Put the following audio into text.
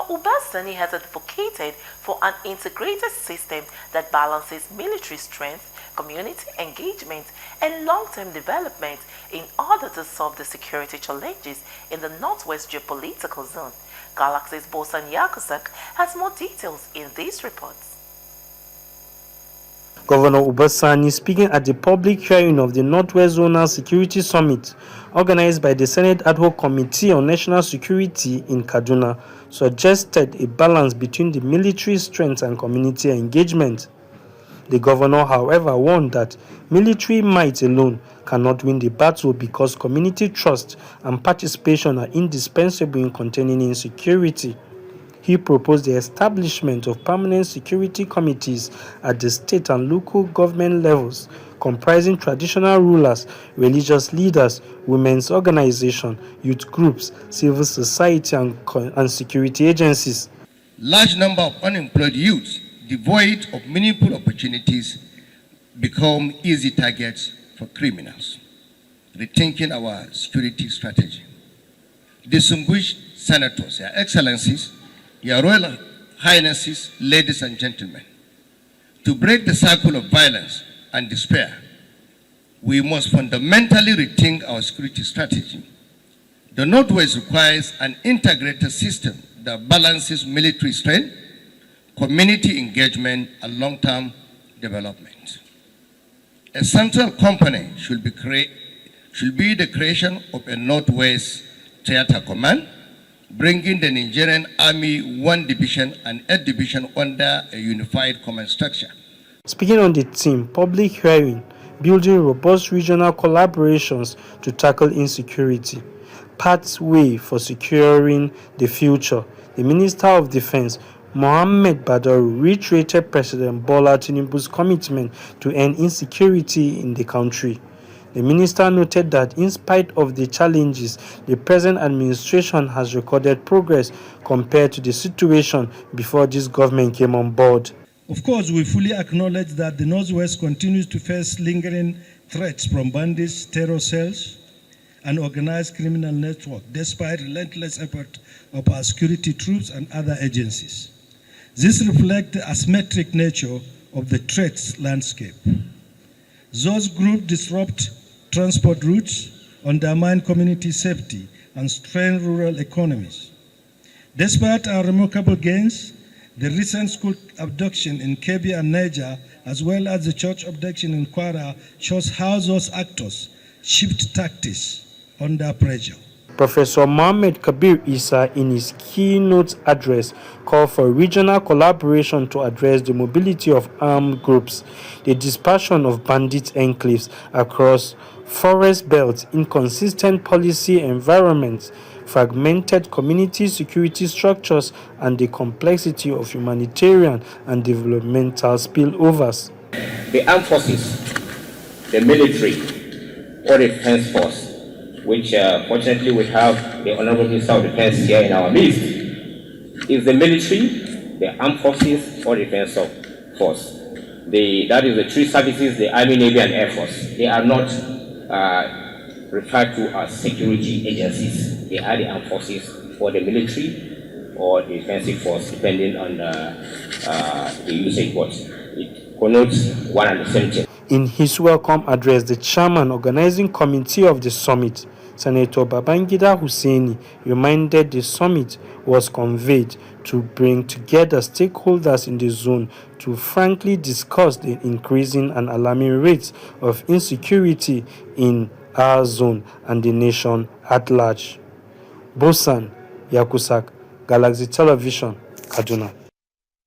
Ubasani has advocated for an integrated system that balances military strength, community engagement, and long-term development in order to solve the security challenges in the Northwest geopolitical zone. Galaxy's Bosan Yakusak has more details in these reports. Governor Ubasani speaking at the public hearing of the Northwest Zonal Security Summit organized by the Senate Ad Hoc Committee on National Security in Kaduna suggested a balance between the military strength and community engagement. The governor, however, warned that military might alone cannot win the battle because community trust and participation are indispensable in containing insecurity. He proposed the establishment of permanent security committees at the state and local government levels, comprising traditional rulers, religious leaders, women's organizations, youth groups, civil society, and security agencies. Large number of unemployed youths devoid of meaningful opportunities become easy targets for criminals. Rethinking our security strategy. Distinguished senators, Your Excellencies, Your Royal Highnesses, ladies and gentlemen, to break the cycle of violence and despair, we must fundamentally rethink our security strategy. The Northwest requires an integrated system that balances military strength, community engagement, and long-term development. A central component should be the creation of a Northwest Theater Command, bringing the Nigerian Army 1 Division and 8 Division under a unified command structure. Speaking on the theme, public hearing, building robust regional collaborations to tackle insecurity, pathway for securing the future, the Minister of Defense, Mohammed Badaru, reiterated President Bola Tinubu's commitment to end insecurity in the country. The minister noted that in spite of the challenges, the present administration has recorded progress compared to the situation before this government came on board. Of course, we fully acknowledge that the Northwest continues to face lingering threats from bandits, terror cells, and organized criminal networks, despite relentless effort of our security troops and other agencies. This reflects the asymmetric nature of the threats landscape. Those groups disrupt transport routes, undermine community safety, and strain rural economies. Despite our remarkable gains, the recent school abduction in Kebbi and Niger, as well as the church abduction in Kwara, shows how those actors shift tactics under pressure. Professor Mohammed Kabir Isa, in his keynote address, called for regional collaboration to address the mobility of armed groups, the dispersion of bandit enclaves across forest belts, inconsistent policy environments, fragmented community security structures, and the complexity of humanitarian and developmental spillovers. The armed forces, the military, or the defense force, which fortunately we have the Honorable Minister of Defense here in our midst, is the military, the armed forces, or defense force. That is the three services, the Army, Navy, and Air Force. They are not referred to as security agencies. They are the armed forces, or the military, or the defensive force, depending on the usage, but it connotes one and the same thing. In his welcome address, the chairman organizing committee of the summit, Senator Babangida Hussaini, reminded the summit was convened to bring together stakeholders in the zone to frankly discuss the increasing and alarming rates of insecurity in our zone and the nation at large. Bosan Yakusak, Galaxy Television, Kaduna.